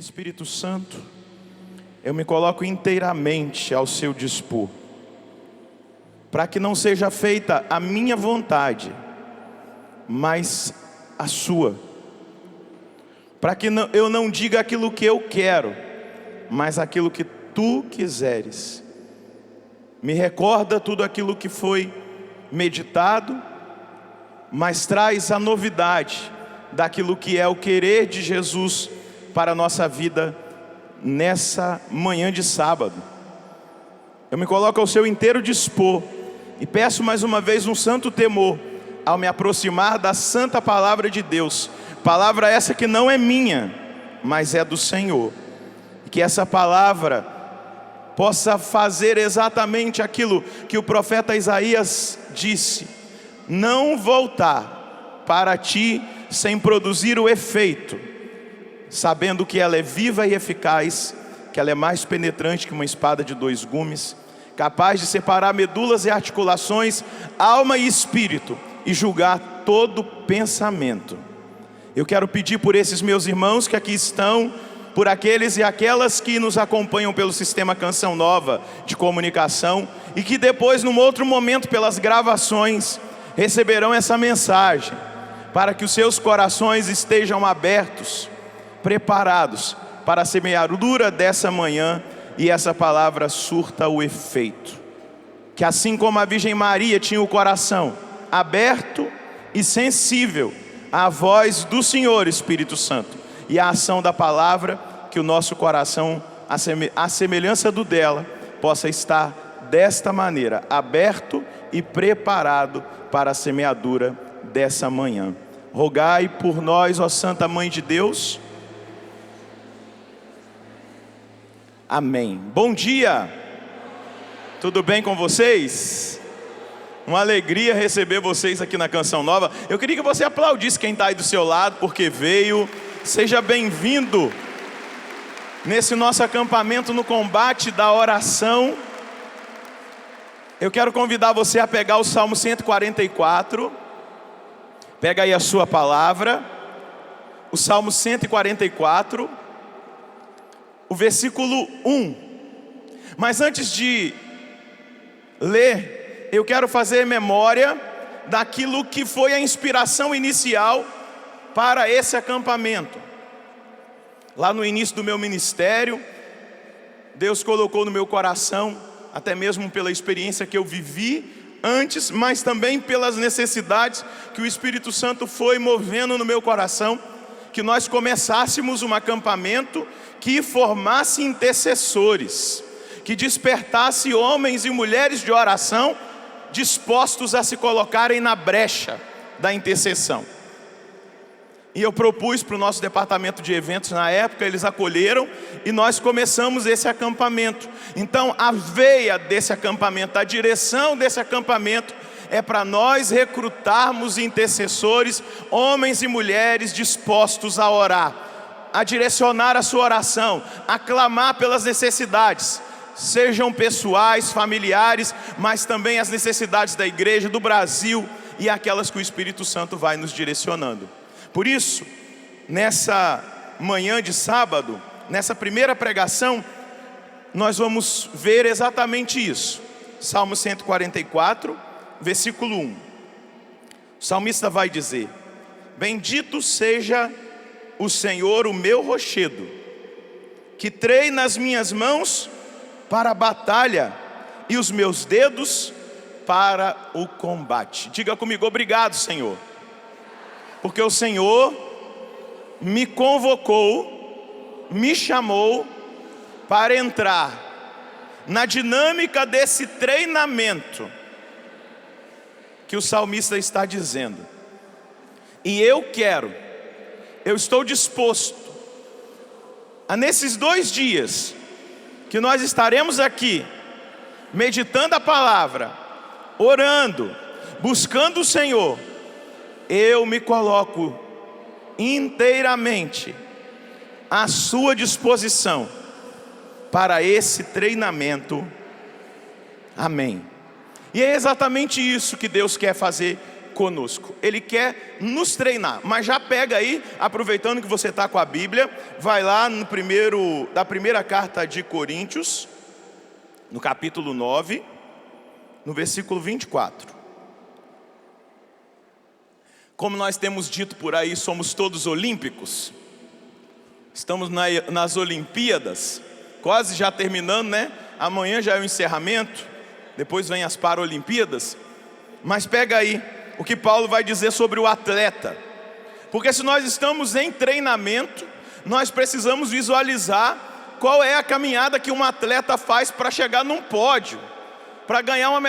Espírito Santo, eu me coloco inteiramente ao seu dispor, para que não seja feita a minha vontade, mas a sua. Para que eu não diga aquilo que eu quero, mas aquilo que tu quiseres. Me recorda tudo aquilo que foi meditado, mas traz a novidade daquilo que é o querer de Jesus para a nossa vida nessa manhã de sábado. Eu me coloco ao seu inteiro dispor e peço mais uma vez um santo temor ao me aproximar da santa palavra de Deus. Palavra essa que não é minha, mas é do Senhor. E que essa palavra possa fazer exatamente aquilo que o profeta Isaías disse: não voltar para ti sem produzir o efeito, sabendo que ela é viva e eficaz, que ela é mais penetrante que uma espada de dois gumes, capaz de separar medulas e articulações, alma e espírito, e julgar todo pensamento. Eu quero pedir por esses meus irmãos que aqui estão, por aqueles e aquelas que nos acompanham pelo sistema Canção Nova de comunicação, e que depois, num outro momento, pelas gravações, receberão essa mensagem, para que os seus corações estejam abertos, preparados para a semeadura dessa manhã, e essa palavra surta o efeito. Que assim como a Virgem Maria tinha o coração aberto e sensível à voz do Senhor Espírito Santo e à ação da palavra, que o nosso coração, à semelhança do dela, possa estar desta maneira, aberto e preparado para a semeadura dessa manhã. Rogai por nós, ó Santa Mãe de Deus. Amém. Bom dia. Tudo bem com vocês? Uma alegria receber vocês aqui na Canção Nova. Eu queria que você aplaudisse quem está aí do seu lado, porque veio. Seja bem-vindo nesse nosso acampamento no combate da oração. Eu quero convidar você a pegar o Salmo 144. Pega aí a sua palavra. O Salmo 144. O versículo 1. Mas antes de ler, eu quero fazer memória daquilo que foi a inspiração inicial para esse acampamento. Lá no início do meu ministério, Deus colocou no meu coração, até mesmo pela experiência que eu vivi antes, mas também pelas necessidades que o Espírito Santo foi movendo no meu coração, que nós começássemos um acampamento que formasse intercessores, que despertasse homens e mulheres de oração dispostos a se colocarem na brecha da intercessão. E eu propus para o nosso departamento de eventos na época, eles acolheram e nós começamos esse acampamento. Então a veia desse acampamento, a direção desse acampamento é para nós recrutarmos intercessores, homens e mulheres dispostos a orar, a direcionar a sua oração, a clamar pelas necessidades, sejam pessoais, familiares, mas também as necessidades da igreja, do Brasil e aquelas que o Espírito Santo vai nos direcionando. Por isso, nessa manhã de sábado, nessa primeira pregação, nós vamos ver exatamente isso. Salmo 144, versículo 1. O salmista vai dizer: bendito seja o Senhor, o meu rochedo, que treina as minhas mãos para a batalha e os meus dedos para o combate. Diga comigo: obrigado, Senhor, porque o Senhor me convocou, me chamou para entrar na dinâmica desse treinamento que o salmista está dizendo. E eu estou disposto a, nesses 2 dias que nós estaremos aqui meditando a palavra, orando, buscando o Senhor, eu me coloco inteiramente à sua disposição para esse treinamento. Amém. E é exatamente isso que Deus quer fazer conosco. Ele quer nos treinar. Mas já pega aí, aproveitando que você está com a Bíblia, vai lá da primeira carta de Coríntios, no capítulo 9, no versículo 24. Como nós temos dito por aí, somos todos olímpicos. Estamos nas Olimpíadas, quase já terminando, né? Amanhã já é o encerramento, depois vem as Paralimpíadas. Mas pega aí o que Paulo vai dizer sobre o atleta. Porque se nós estamos em treinamento, nós precisamos visualizar qual é a caminhada que um atleta faz para chegar num pódio, para ganhar uma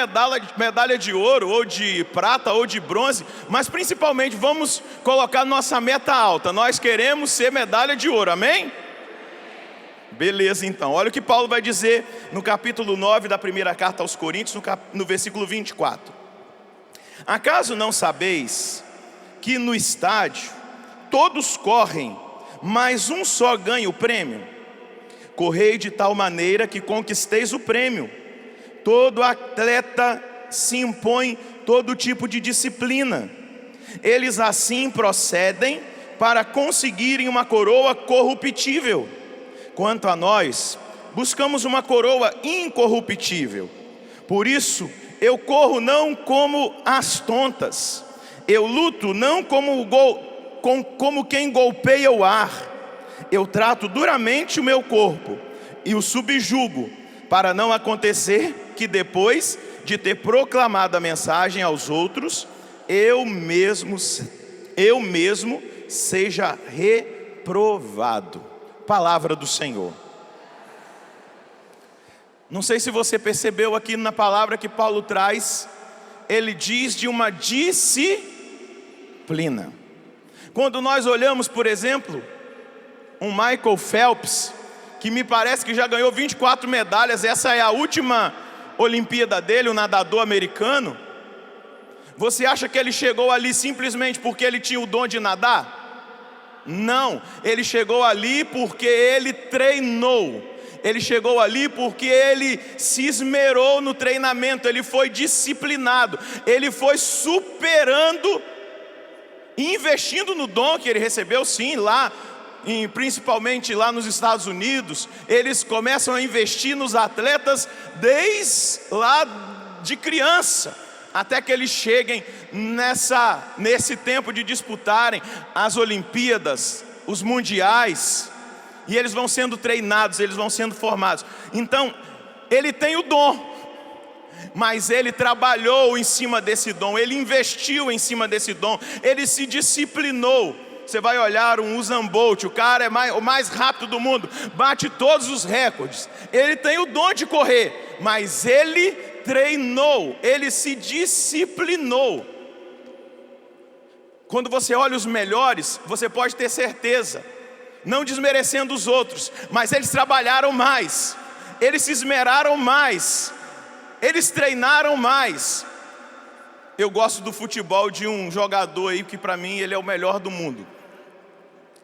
medalha de ouro, ou de prata, ou de bronze. Mas principalmente vamos colocar nossa meta alta. Nós queremos ser medalha de ouro, amém? Beleza, então, olha o que Paulo vai dizer no capítulo 9 da primeira carta aos Coríntios, no versículo 24. Acaso não sabeis que no estádio todos correm, mas um só ganha o prêmio? Correi de tal maneira que conquisteis o prêmio. Todo atleta se impõe todo tipo de disciplina. Eles assim procedem para conseguirem uma coroa corruptível. Quanto a nós, buscamos uma coroa incorruptível. Por isso, eu corro não como as tontas. Eu luto não como quem golpeia o ar. Eu trato duramente o meu corpo e o subjugo, para não acontecer que depois de ter proclamado a mensagem aos outros, eu mesmo seja reprovado. Palavra do Senhor. Não sei se você percebeu aqui na palavra que Paulo traz, ele diz de uma disciplina. Quando nós olhamos, por exemplo, um Michael Phelps, que me parece que já ganhou 24 medalhas, essa é a última Olimpíada dele, o nadador americano. Você acha que ele chegou ali simplesmente porque ele tinha o dom de nadar? Não, ele chegou ali porque ele treinou. Ele chegou ali porque ele se esmerou no treinamento, ele foi disciplinado, ele foi superando, investindo no dom que ele recebeu, sim, lá, principalmente lá nos Estados Unidos. Eles começam a investir nos atletas desde lá de criança, até que eles cheguem nesse tempo de disputarem as Olimpíadas, os mundiais, e eles vão sendo treinados, eles vão sendo formados. Então, ele tem o dom, mas ele trabalhou em cima desse dom, ele investiu em cima desse dom, ele se disciplinou. Você vai olhar um Usain Bolt, o cara é o mais rápido do mundo, bate todos os recordes. Ele tem o dom de correr, mas ele treinou, ele se disciplinou. Quando você olha os melhores, você pode ter certeza, não desmerecendo os outros, mas eles trabalharam mais, eles se esmeraram mais, eles treinaram mais. Eu gosto do futebol de um jogador aí que para mim ele é o melhor do mundo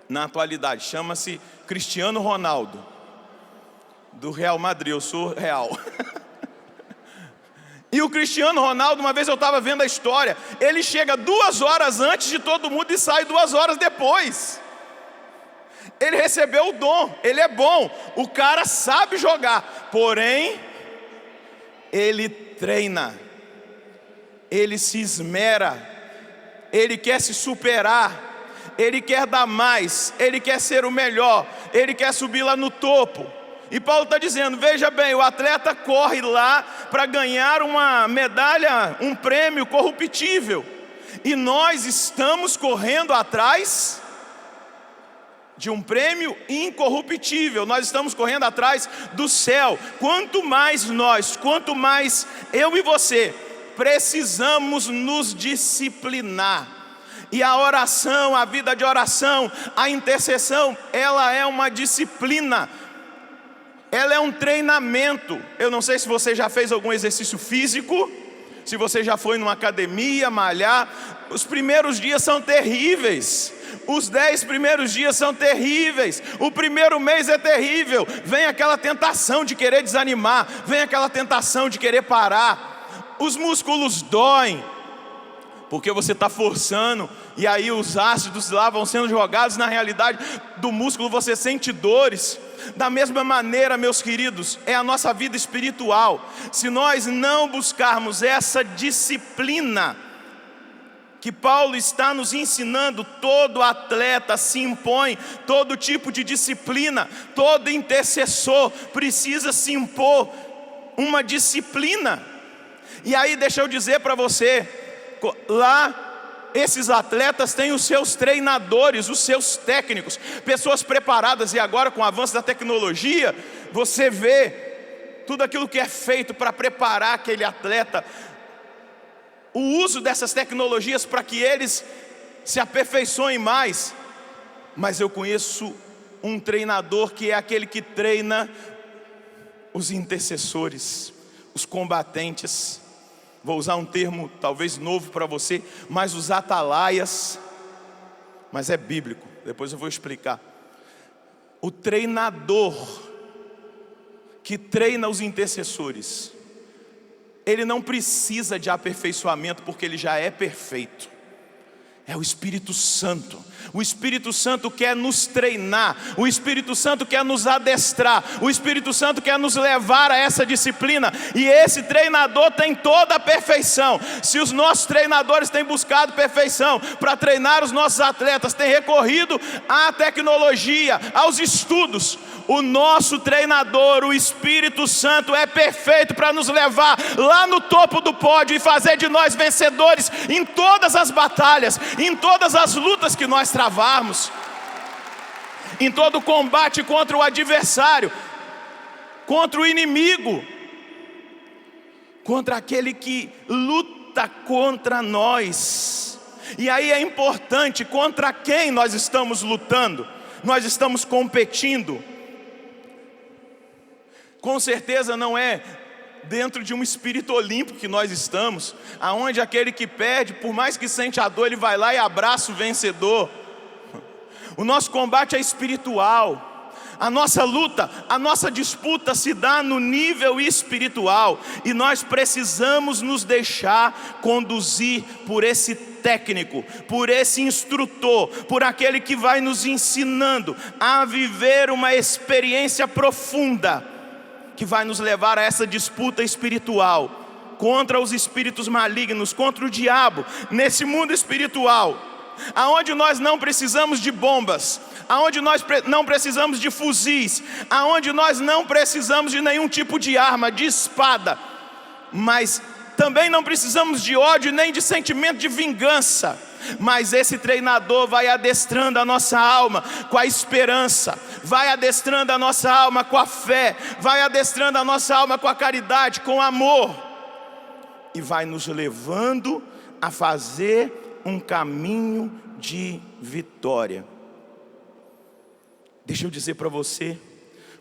na atualidade, chama-se Cristiano Ronaldo, do Real Madrid. Eu sou Real. E o Cristiano Ronaldo, uma vez eu estava vendo a história, ele chega 2 horas antes de todo mundo e sai 2 horas depois. Ele recebeu o dom, ele é bom, o cara sabe jogar, porém, ele treina, ele se esmera, ele quer se superar, ele quer dar mais, ele quer ser o melhor, ele quer subir lá no topo. E Paulo está dizendo, veja bem, o atleta corre lá para ganhar uma medalha, um prêmio corruptível, e nós estamos correndo atrás de um prêmio incorruptível. Nós estamos correndo atrás do céu. Quanto mais eu e você precisamos nos disciplinar. E a oração, a vida de oração, a intercessão, ela é uma disciplina, ela é um treinamento. Eu não sei se você já fez algum exercício físico, se você já foi numa academia malhar. Os primeiros dias são terríveis, os 10 primeiros dias são terríveis, o primeiro mês é terrível. Vem aquela tentação de querer desanimar, vem aquela tentação de querer parar, os músculos doem, porque você está forçando, e aí os ácidos lá vão sendo jogados na realidade do músculo, você sente dores. Da mesma maneira, meus queridos, é a nossa vida espiritual. Se nós não buscarmos essa disciplina que Paulo está nos ensinando, todo atleta se impõe, todo tipo de disciplina, todo intercessor precisa se impor uma disciplina. E aí deixa eu dizer para você, lá esses atletas têm os seus treinadores, os seus técnicos, pessoas preparadas. E agora, com o avanço da tecnologia, você vê tudo aquilo que é feito para preparar aquele atleta, o uso dessas tecnologias para que eles se aperfeiçoem mais. Mas eu conheço um treinador que é aquele que treina os intercessores, os combatentes. Vou usar um termo talvez novo para você, mas os atalaias, mas é bíblico, depois eu vou explicar. O treinador que treina os intercessores, ele não precisa de aperfeiçoamento, porque ele já é perfeito. É o Espírito Santo. O Espírito Santo quer nos treinar, o Espírito Santo quer nos adestrar, o Espírito Santo quer nos levar a essa disciplina. E esse treinador tem toda a perfeição. Se os nossos treinadores têm buscado perfeição para treinar os nossos atletas, têm recorrido à tecnologia, aos estudos, o nosso treinador, o Espírito Santo, é perfeito para nos levar lá no topo do pódio e fazer de nós vencedores em todas as batalhas, em todas as lutas que nós travarmos, em todo o combate contra o adversário, contra o inimigo, contra aquele que luta contra nós. E aí é importante contra quem nós estamos lutando, nós estamos competindo. Com certeza não é dentro de um espírito olímpico que nós estamos, aonde aquele que perde, por mais que sente a dor, ele vai lá e abraça o vencedor. O nosso combate é espiritual. A nossa luta, a nossa disputa se dá no nível espiritual, e nós precisamos nos deixar conduzir por esse técnico, por esse instrutor, por aquele que vai nos ensinando a viver uma experiência profunda, que vai nos levar a essa disputa espiritual contra os espíritos malignos, contra o diabo, nesse mundo espiritual, aonde nós não precisamos de bombas, aonde nós não precisamos de fuzis, aonde nós não precisamos de nenhum tipo de arma, de espada, mas também não precisamos de ódio nem de sentimento de vingança. Mas esse treinador vai adestrando a nossa alma com a esperança, vai adestrando a nossa alma com a fé, vai adestrando a nossa alma com a caridade, com o amor, e vai nos levando a fazer um caminho de vitória. Deixa eu dizer para você,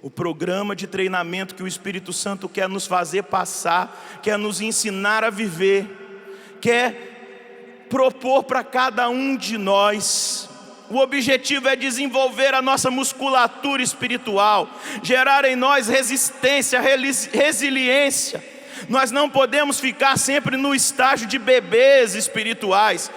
o programa de treinamento que o Espírito Santo quer nos fazer passar, quer nos ensinar a viver, quer propor para cada um de nós, o objetivo é desenvolver a nossa musculatura espiritual, gerar em nós resistência, resiliência. Nós não podemos ficar sempre no estágio de bebês espirituais.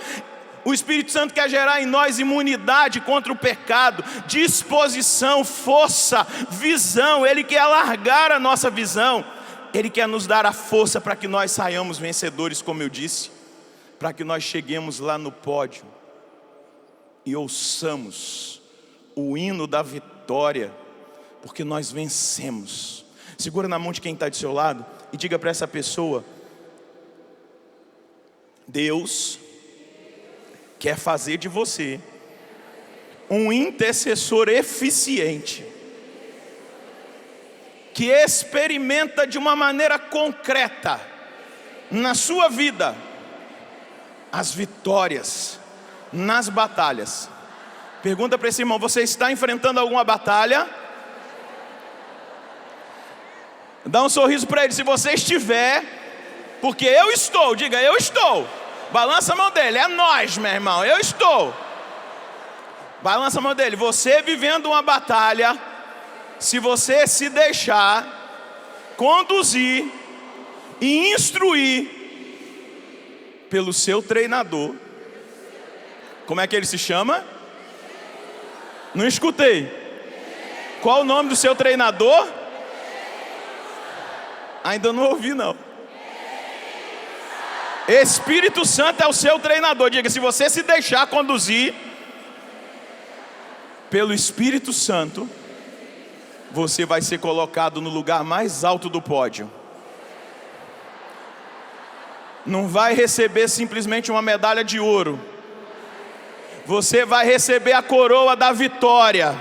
O Espírito Santo quer gerar em nós imunidade contra o pecado, disposição, força, visão. Ele quer alargar a nossa visão, Ele quer nos dar a força para que nós saiamos vencedores, como eu disse, para que nós cheguemos lá no pódio e ouçamos o hino da vitória, porque nós vencemos. Segura na mão de quem está do seu lado e diga para essa pessoa: Deus quer fazer de você um intercessor eficiente, que experimenta de uma maneira concreta na sua vida as vitórias nas batalhas. Pergunta para esse irmão: você está enfrentando alguma batalha? Dá um sorriso para ele se você estiver, porque eu estou. Diga: eu estou. Balança a mão dele: é nós, meu irmão, eu estou. Balança a mão dele: você vivendo uma batalha, se você se deixar conduzir e instruir pelo seu treinador. Como é que ele se chama? Não escutei. Qual o nome do seu treinador? Ainda não ouvi não. Espírito Santo é o seu treinador. Diga, se você se deixar conduzir pelo Espírito Santo, você vai ser colocado no lugar mais alto do pódio. Não vai receber simplesmente uma medalha de ouro. Você vai receber a coroa da vitória.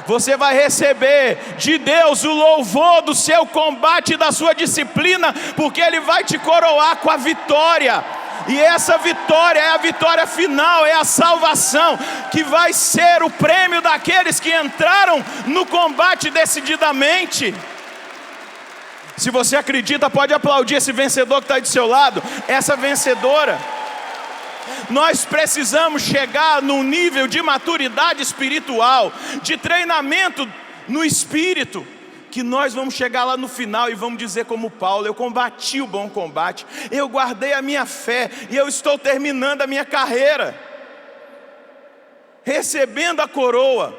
Você vai receber de Deus o louvor do seu combate e da sua disciplina, porque Ele vai te coroar com a vitória. E essa vitória é a vitória final, é a salvação, que vai ser o prêmio daqueles que entraram no combate decididamente. Se você acredita, pode aplaudir esse vencedor que está aí do seu lado, essa vencedora. Nós precisamos chegar num nível de maturidade espiritual, de treinamento no espírito, que nós vamos chegar lá no final e vamos dizer como Paulo: eu combati o bom combate, eu guardei a minha fé e eu estou terminando a minha carreira, recebendo a coroa,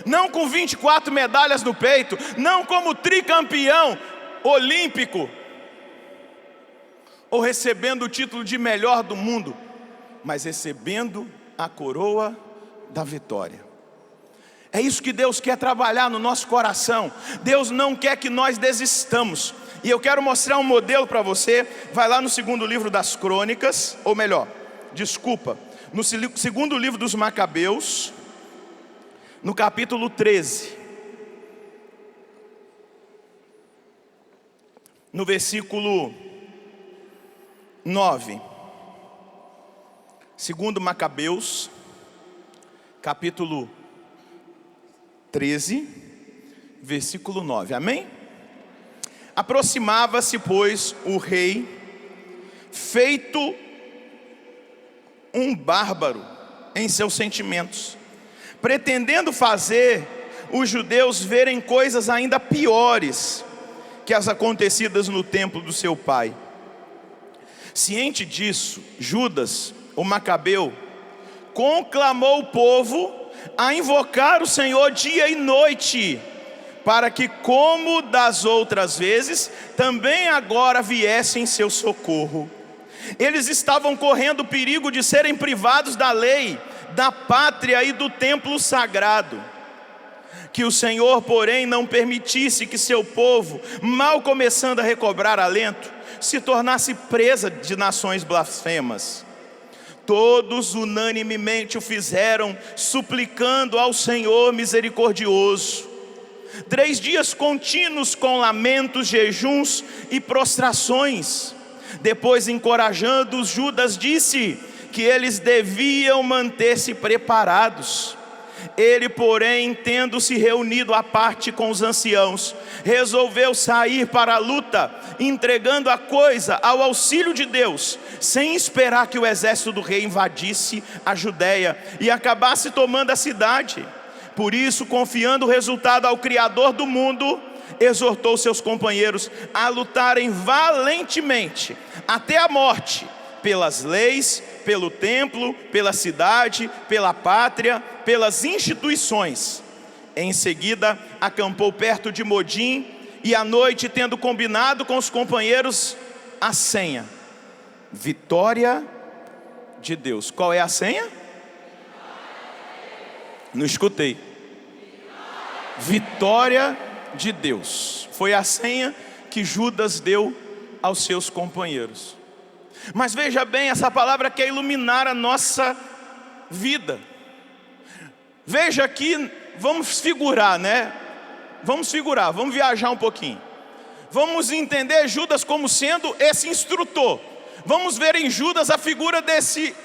não com 24 medalhas no peito, não como tricampeão olímpico, ou recebendo o título de melhor do mundo, mas recebendo a coroa da vitória. É isso que Deus quer trabalhar no nosso coração. Deus não quer que nós desistamos. E eu quero mostrar um modelo para você. Vai lá no segundo livro das Crônicas, ou melhor, desculpa, no segundo livro dos Macabeus, no capítulo 13, no versículo 9. Segundo Macabeus, capítulo 13, versículo 9, amém? Aproximava-se, pois, o rei, feito um bárbaro em seus sentimentos, pretendendo fazer os judeus verem coisas ainda piores que as acontecidas no templo do seu pai. Ciente disso, Judas, o Macabeu, conclamou o povo a invocar o Senhor dia e noite, para que, como das outras vezes, também agora viesse em seu socorro. Eles estavam correndo o perigo de serem privados da lei, da pátria e do templo sagrado. Que o Senhor, porém, não permitisse que seu povo, mal começando a recobrar alento, se tornasse presa de nações blasfemas. Todos unanimemente o fizeram, suplicando ao Senhor misericordioso. 3 dias contínuos com lamentos, jejuns e prostrações. Depois, encorajando-os, Judas disse que eles deviam manter-se preparados. Ele, porém, tendo se reunido à parte com os anciãos, resolveu sair para a luta, entregando a coisa ao auxílio de Deus, sem esperar que o exército do rei invadisse a Judéia e acabasse tomando a cidade. Por isso, confiando o resultado ao Criador do mundo, exortou seus companheiros a lutarem valentemente até a morte, pelas leis, pelo templo, pela cidade, pela pátria, pelas instituições. Em seguida, acampou perto de Modim, e à noite, tendo combinado com os companheiros a senha: vitória de Deus. Qual é a senha? Não escutei. Vitória de Deus. Foi a senha que Judas deu aos seus companheiros. Mas veja bem, essa palavra quer iluminar a nossa vida. Veja aqui, vamos figurar, né? Vamos viajar um pouquinho. Vamos entender Judas como sendo esse instrutor. Vamos ver em Judas a figura desse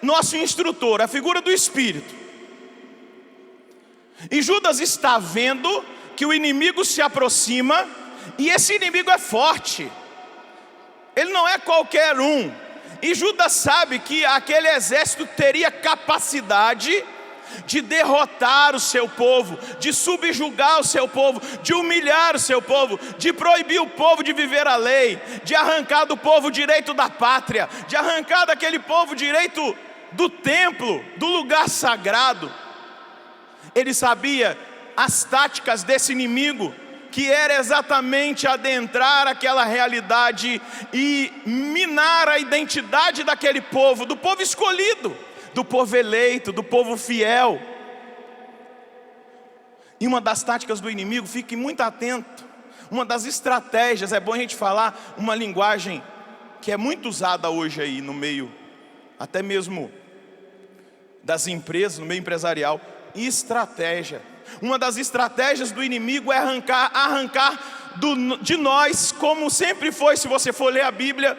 nosso instrutor, a figura do Espírito. E Judas está vendo que o inimigo se aproxima, e esse inimigo é forte. Ele não é qualquer um. E Judas sabe que aquele exército teria capacidade de derrotar o seu povo, de subjugar o seu povo, de humilhar o seu povo, de proibir o povo de viver a lei, de arrancar do povo o direito da pátria, de arrancar daquele povo o direito do templo, do lugar sagrado. Ele sabia as táticas desse inimigo, que era exatamente adentrar aquela realidade e minar a identidade daquele povo, do povo escolhido, do povo eleito, do povo fiel. E uma das táticas do inimigo, fique muito atento, uma das estratégias, é bom a gente falar uma linguagem que é muito usada hoje aí no meio, até mesmo das empresas, no meio empresarial, estratégia. Uma das estratégias do inimigo é arrancar de nós, como sempre foi, se você for ler a Bíblia,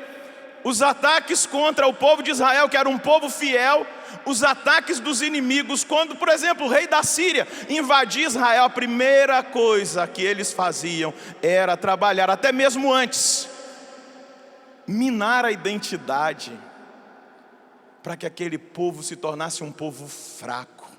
os ataques contra o povo de Israel, que era um povo fiel, os ataques dos inimigos, quando, por exemplo, o rei da Síria invadia Israel, a primeira coisa que eles faziam era trabalhar, até mesmo antes, minar a identidade, para que aquele povo se tornasse um povo fraco,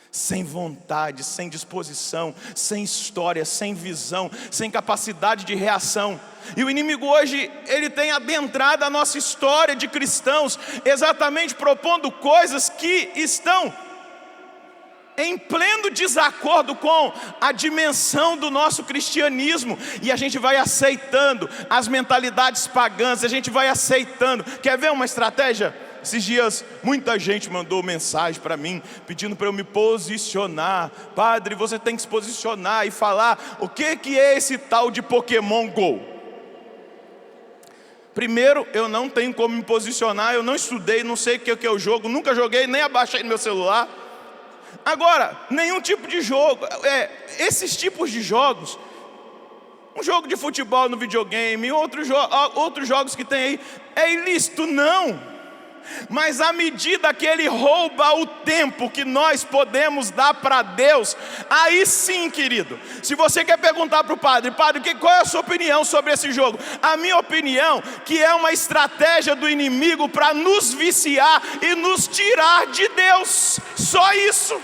sem vontade, sem disposição, sem história, sem visão, sem capacidade de reação. E o inimigo hoje, ele tem adentrado a nossa história de cristãos, exatamente propondo coisas que estão em pleno desacordo com a dimensão do nosso cristianismo, e a gente vai aceitando as mentalidades pagãs, a gente vai aceitando. Quer ver uma estratégia? Esses dias muita gente mandou mensagem para mim, pedindo para eu me posicionar. Padre, você tem que se posicionar e falar o que é esse tal de Pokémon GO. Primeiro, eu não tenho como me posicionar, eu não estudei, não sei o que é o jogo, nunca joguei, nem abaixei no meu celular. Agora, nenhum tipo de jogo, esses tipos de jogos, um jogo de futebol no videogame, outros jogos que tem aí, é ilícito? Não. Mas à medida que ele rouba o tempo que nós podemos dar para Deus, aí sim, querido, se você quer perguntar para o padre, qual é a sua opinião sobre esse jogo? A minha opinião, que é uma estratégia do inimigo para nos viciar e nos tirar de Deus, só isso.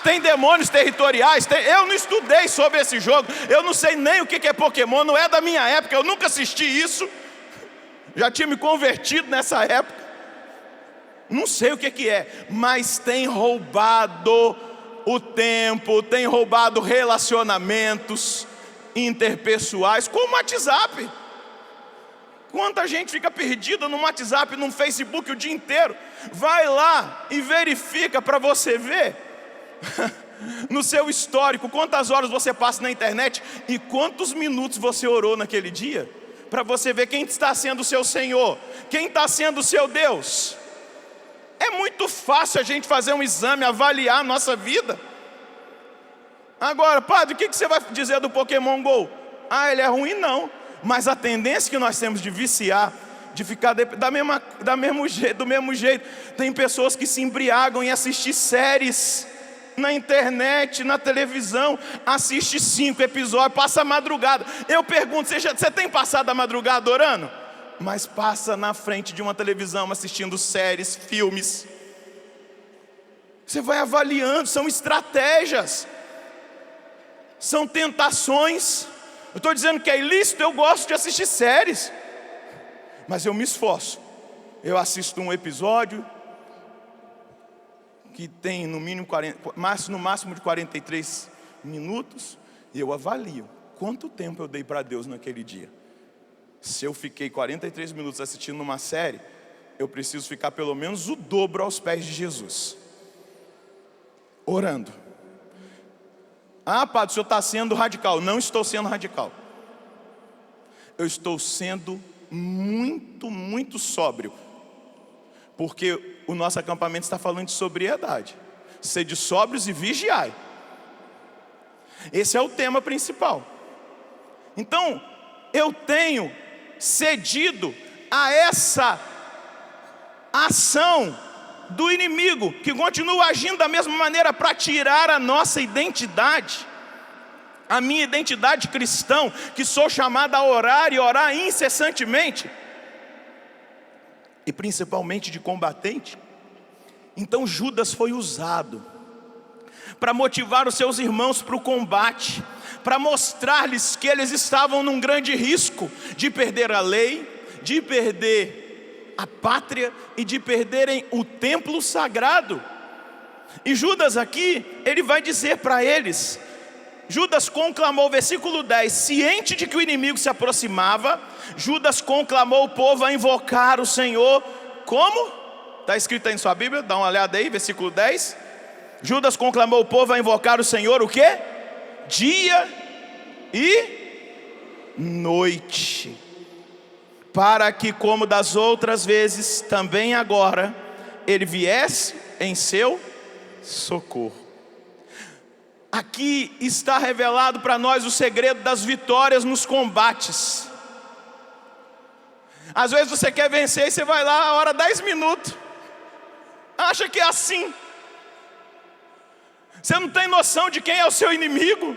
Tem demônios territoriais, eu não estudei sobre esse jogo, eu não sei nem o que é Pokémon, não é da minha época, eu nunca assisti isso. Já tinha me convertido nessa época. Não sei o que é, mas tem roubado o tempo, tem roubado relacionamentos interpessoais, como o WhatsApp. Quanta gente fica perdida no WhatsApp, no Facebook o dia inteiro. Vai lá e verifica para você ver no seu histórico quantas horas você passa na internet e quantos minutos você orou naquele dia, para você ver quem está sendo o seu Senhor, quem está sendo o seu Deus. É muito fácil a gente fazer um exame, avaliar a nossa vida. Agora, padre, o que você vai dizer do Pokémon GO? Ele é ruim? Não. Mas a tendência que nós temos de viciar, de ficar do mesmo jeito. Tem pessoas que se embriagam em assistir séries na internet, na televisão, assiste 5 episódios, passa a madrugada. Eu pergunto, você tem passado a madrugada orando? Mas passa na frente de uma televisão assistindo séries, filmes. Você vai avaliando, são estratégias, são tentações. Eu estou dizendo que é ilícito, eu gosto de assistir séries, mas eu me esforço. Eu assisto um episódio que tem no máximo de 43 minutos, e eu avalio quanto tempo eu dei para Deus naquele dia. Se eu fiquei 43 minutos assistindo uma série, eu preciso ficar pelo menos o dobro aos pés de Jesus, orando. Padre, o senhor está sendo radical. Não estou sendo radical. Eu estou sendo muito, muito sóbrio, porque o nosso acampamento está falando de sobriedade. Sede sóbrios e vigiai. Esse é o tema principal. Então, eu tenho cedido a essa ação do inimigo, que continua agindo da mesma maneira para tirar a nossa identidade, a minha identidade cristã, que sou chamado a orar e orar incessantemente, e principalmente de combatente. Então Judas foi usado para motivar os seus irmãos para o combate, para mostrar-lhes que eles estavam num grande risco de perder a lei, de perder a pátria e de perderem o templo sagrado. E Judas aqui, ele vai dizer para eles, Judas conclamou, versículo 10, ciente de que o inimigo se aproximava, Judas conclamou o povo a invocar o Senhor, como? Está escrito aí em sua Bíblia, dá uma olhada aí, versículo 10. Judas conclamou o povo a invocar o Senhor, o quê? Dia e noite, para que, como das outras vezes, também agora, ele viesse em seu socorro. Aqui está revelado para nós o segredo das vitórias nos combates. Às vezes você quer vencer e você vai lá a hora 10 minutos, acha que é assim. Você não tem noção de quem é o seu inimigo.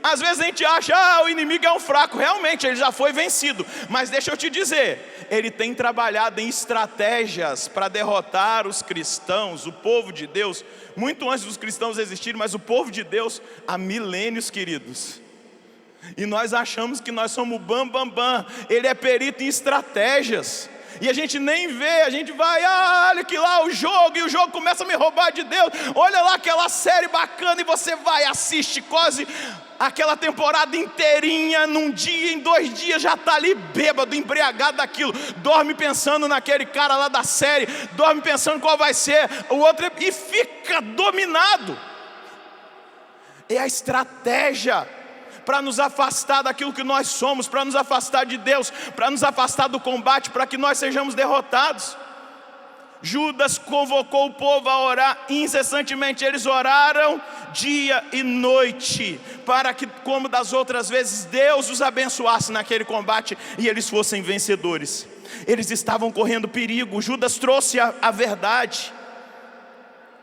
Às vezes a gente acha, o inimigo é um fraco. Realmente, ele já foi vencido. Mas deixa eu te dizer, ele tem trabalhado em estratégias para derrotar os cristãos, o povo de Deus, muito antes dos cristãos existirem, mas o povo de Deus há milênios, queridos. E nós achamos que nós somos bam, bam, bam. Ele é perito em estratégias. E a gente nem vê, a gente vai, olha que lá o jogo, e o jogo começa a me roubar de Deus. Olha lá aquela série bacana, e você vai, assiste quase aquela temporada inteirinha, num dia, em 2 dias, já está ali bêbado, embriagado daquilo. Dorme pensando naquele cara lá da série, dorme pensando qual vai ser o outro, e fica dominado. É a estratégia para nos afastar daquilo que nós somos, para nos afastar de Deus, para nos afastar do combate, para que nós sejamos derrotados. Judas convocou o povo a orar incessantemente. Eles oraram dia e noite, para que, como das outras vezes, Deus os abençoasse naquele combate e eles fossem vencedores. Eles estavam correndo perigo. Judas trouxe a verdade.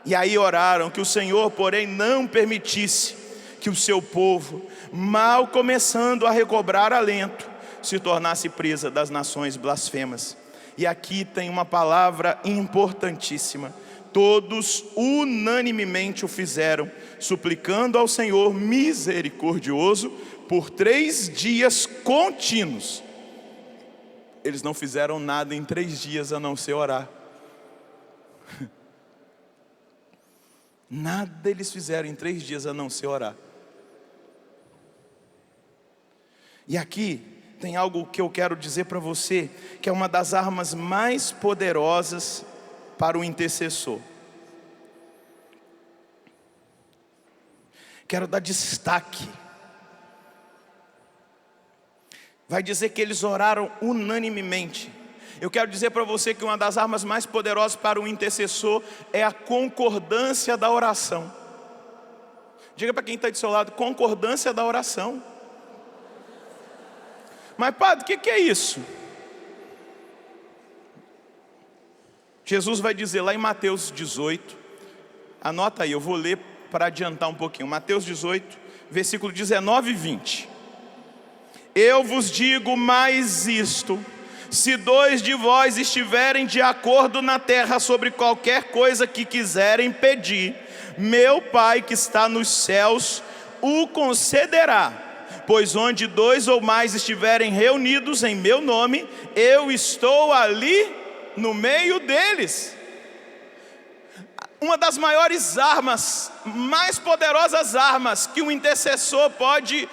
E aí oraram que o Senhor, porém, não permitisse que o seu povo, mal começando a recobrar alento, se tornasse presa das nações blasfemas. E aqui tem uma palavra importantíssima. Todos unanimemente o fizeram, suplicando ao Senhor misericordioso por 3 dias contínuos. Eles não fizeram nada em 3 dias a não ser orar. Nada eles fizeram em 3 dias a não ser orar. E aqui tem algo que eu quero dizer para você, que é uma das armas mais poderosas para o intercessor. Quero dar destaque. Vai dizer que eles oraram unanimemente. Eu quero dizer para você que uma das armas mais poderosas para o intercessor é a concordância da oração. Diga para quem está do seu lado, concordância da oração. Mas padre, o que é isso? Jesus vai dizer lá em Mateus 18, anota aí, eu vou ler para adiantar um pouquinho. Mateus 18, versículo 19 e 20. Eu vos digo mais isto: se 2 de vós estiverem de acordo na terra sobre qualquer coisa que quiserem pedir, meu Pai que está nos céus o concederá. Pois onde 2 ou mais estiverem reunidos em meu nome, eu estou ali no meio deles. Uma das maiores armas, mais poderosas armas que um intercessor pode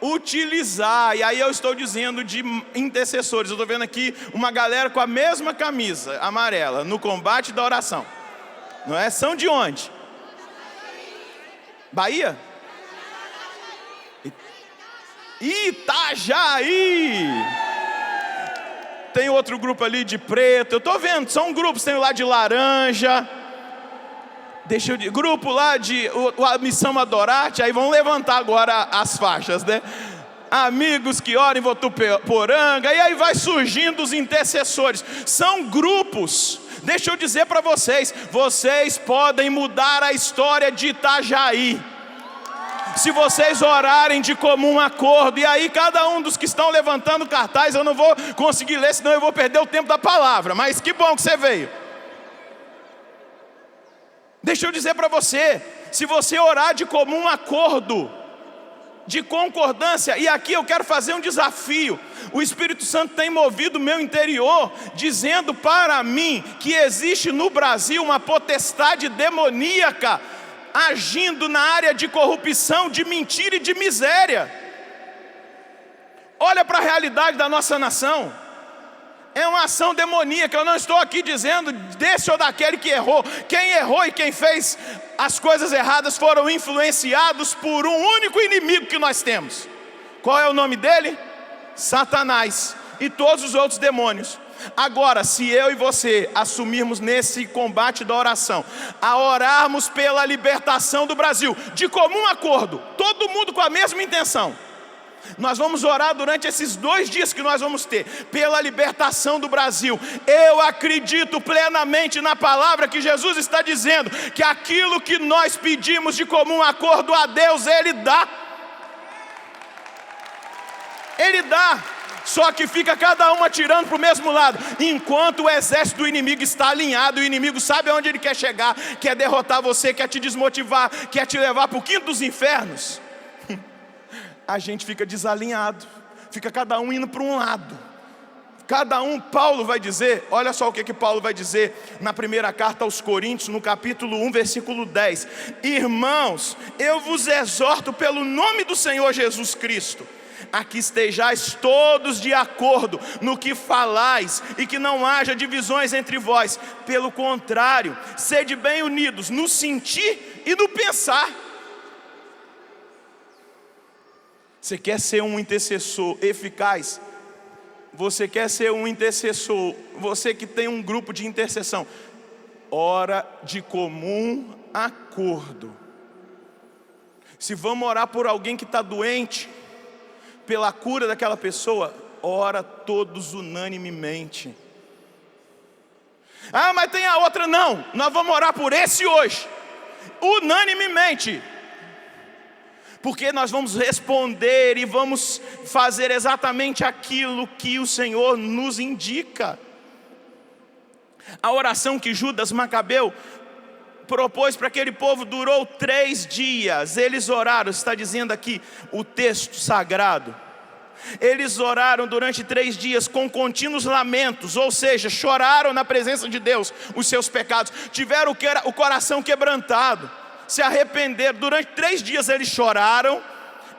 utilizar, e aí eu estou dizendo de intercessores, eu estou vendo aqui uma galera com a mesma camisa amarela, no combate da oração, não é? São de onde? Bahia? Itajaí. Tem outro grupo ali de preto, eu estou vendo, são grupos, tem lá de laranja, grupo lá de a Missão Adorate, aí vão levantar agora as faixas, né? Amigos que oram em Votuporanga, e aí vai surgindo os intercessores. São grupos. Deixa eu dizer para vocês, vocês podem mudar a história de Itajaí se vocês orarem de comum acordo. E aí cada um dos que estão levantando cartaz, eu não vou conseguir ler, senão eu vou perder o tempo da palavra, mas que bom que você veio. Deixa eu dizer para você, se você orar de comum acordo, de concordância, e aqui eu quero fazer um desafio. O Espírito Santo tem movido o meu interior, dizendo para mim que existe no Brasil uma potestade demoníaca, agindo na área de corrupção, de mentira e de miséria. Olha para a realidade da nossa nação. É uma ação demoníaca. Eu não estou aqui dizendo desse ou daquele que errou. Quem errou e quem fez as coisas erradas foram influenciados por um único inimigo que nós temos. Qual é o nome dele? Satanás e todos os outros demônios. Agora, se eu e você assumirmos nesse combate da oração, a orarmos pela libertação do Brasil, de comum acordo, todo mundo com a mesma intenção, nós vamos orar durante esses 2 dias que nós vamos ter, pela libertação do Brasil. Eu acredito plenamente na palavra que Jesus está dizendo, que aquilo que nós pedimos de comum acordo a Deus, Ele dá. Ele dá. Só que fica cada um atirando para o mesmo lado, enquanto o exército do inimigo está alinhado. O inimigo sabe aonde ele quer chegar, quer derrotar você, quer te desmotivar, quer te levar para o quinto dos infernos. A gente fica desalinhado, fica cada um indo para um lado. Cada um, Paulo vai dizer, olha só o que Paulo vai dizer na primeira carta aos Coríntios, no capítulo 1, versículo 10. Irmãos, eu vos exorto pelo nome do Senhor Jesus Cristo, a que estejais todos de acordo no que falais, e que não haja divisões entre vós. Pelo contrário, sede bem unidos no sentir e no pensar. Você quer ser um intercessor eficaz? Você quer ser um intercessor, você que tem um grupo de intercessão, ora de comum acordo. Se vamos orar por alguém que está doente, pela cura daquela pessoa, ora todos unanimemente. Ah, mas tem a outra. Não, nós vamos orar por esse hoje, unanimemente. Porque nós vamos responder e vamos fazer exatamente aquilo que o Senhor nos indica. A oração que Judas Macabeu propôs para aquele povo durou 3 dias. Eles oraram, está dizendo aqui o texto sagrado. Eles oraram durante 3 dias com contínuos lamentos, ou seja, choraram na presença de Deus os seus pecados, tiveram o coração quebrantado, se arrependeram. Durante 3 dias eles choraram,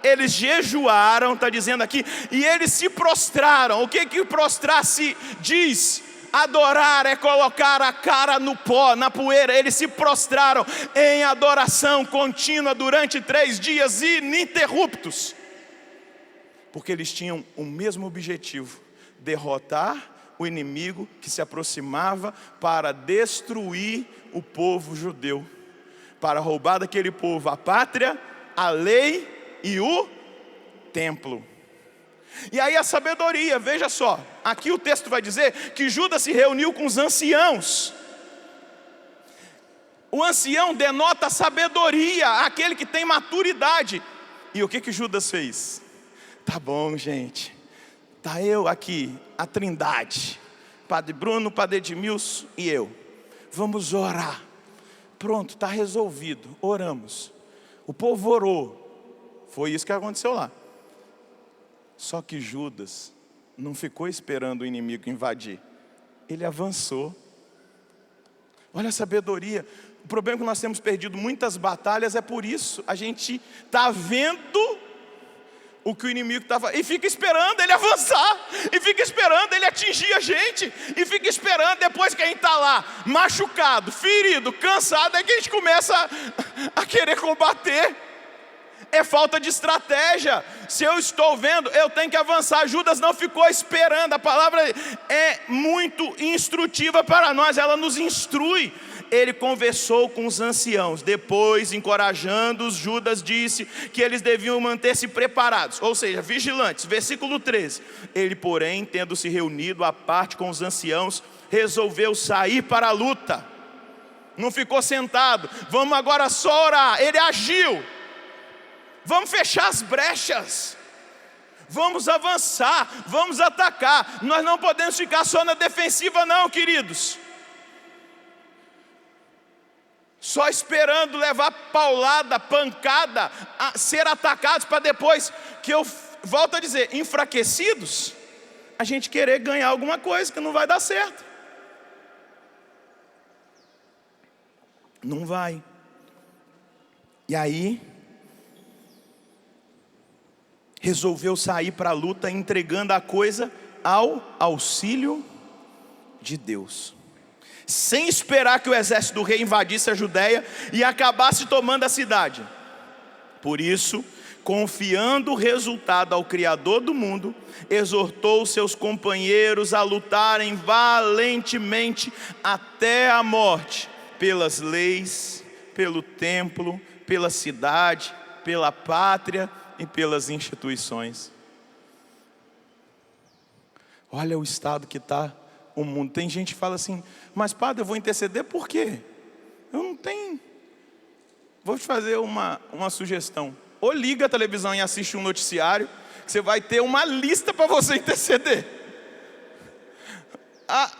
eles jejuaram, está dizendo aqui, e eles se prostraram. O que prostrar se diz? Adorar é colocar a cara no pó, na poeira. Eles se prostraram em adoração contínua durante 3 dias ininterruptos, porque eles tinham o mesmo objetivo: derrotar o inimigo que se aproximava para destruir o povo judeu, para roubar daquele povo a pátria, a lei e o templo. E aí a sabedoria, veja só, aqui o texto vai dizer que Judas se reuniu com os anciãos. O ancião denota sabedoria, aquele que tem maturidade. E o que Judas fez? Tá bom, gente, tá eu aqui, a trindade, Padre Bruno, Padre Edmilson e eu, vamos orar. Pronto, está resolvido, oramos. O povo orou, foi isso que aconteceu lá. Só que Judas não ficou esperando o inimigo invadir, ele avançou. Olha a sabedoria. O problema é que nós temos perdido muitas batalhas é por isso. A gente está vendo o que o inimigo estava, e fica esperando ele avançar, e fica esperando ele atingir a gente, e fica esperando. Depois que a gente está lá, machucado, ferido, cansado, é que a gente começa a querer combater. É falta de estratégia. Se eu estou vendo, eu tenho que avançar. Judas não ficou esperando. A palavra é muito instrutiva para nós, ela nos instrui. Ele conversou com os anciãos, depois, encorajando-os, Judas disse que eles deviam manter-se preparados, ou seja, vigilantes. Versículo 13. Ele, porém, tendo se reunido à parte com os anciãos, resolveu sair para a luta. Não ficou sentado, vamos agora só orar. Ele agiu. Vamos fechar as brechas, vamos avançar, vamos atacar. Nós não podemos ficar só na defensiva não, queridos. só esperando levar paulada, pancada, ser atacados para depois, que eu volto a dizer, enfraquecidos, a gente querer ganhar alguma coisa que não vai dar certo. Não vai. E aí, resolveu sair para a luta, entregando a coisa ao auxílio de Deus, sem esperar que o exército do rei invadisse a Judéia e acabasse tomando a cidade. Por isso, confiando o resultado ao Criador do mundo, exortou seus companheiros a lutarem valentemente até a morte, pelas leis, pelo templo, pela cidade, pela pátria e pelas instituições. Olha o estado que está o mundo. Tem gente que fala assim, mas padre, eu vou interceder por quê? Eu não tenho. Vou te fazer uma sugestão. Ou liga a televisão e assiste um noticiário, que você vai ter uma lista para você interceder.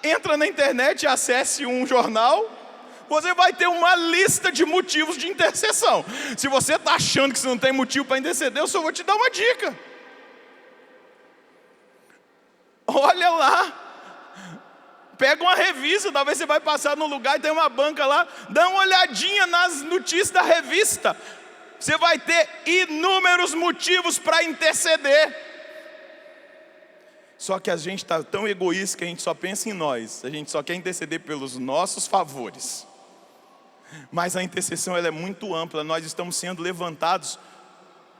Entra na internet e acesse um jornal, você vai ter uma lista de motivos de intercessão. Se você está achando que você não tem motivo para interceder, eu só vou te dar uma dica. Olha lá, pega uma revista, talvez você vai passar num lugar e tem uma banca lá, dá uma olhadinha nas notícias da revista. Você vai ter inúmeros motivos para interceder. Só que a gente está tão egoísta que a gente só pensa em nós. A gente só quer interceder pelos nossos favores. Mas a intercessão ela é muito ampla. Nós estamos sendo levantados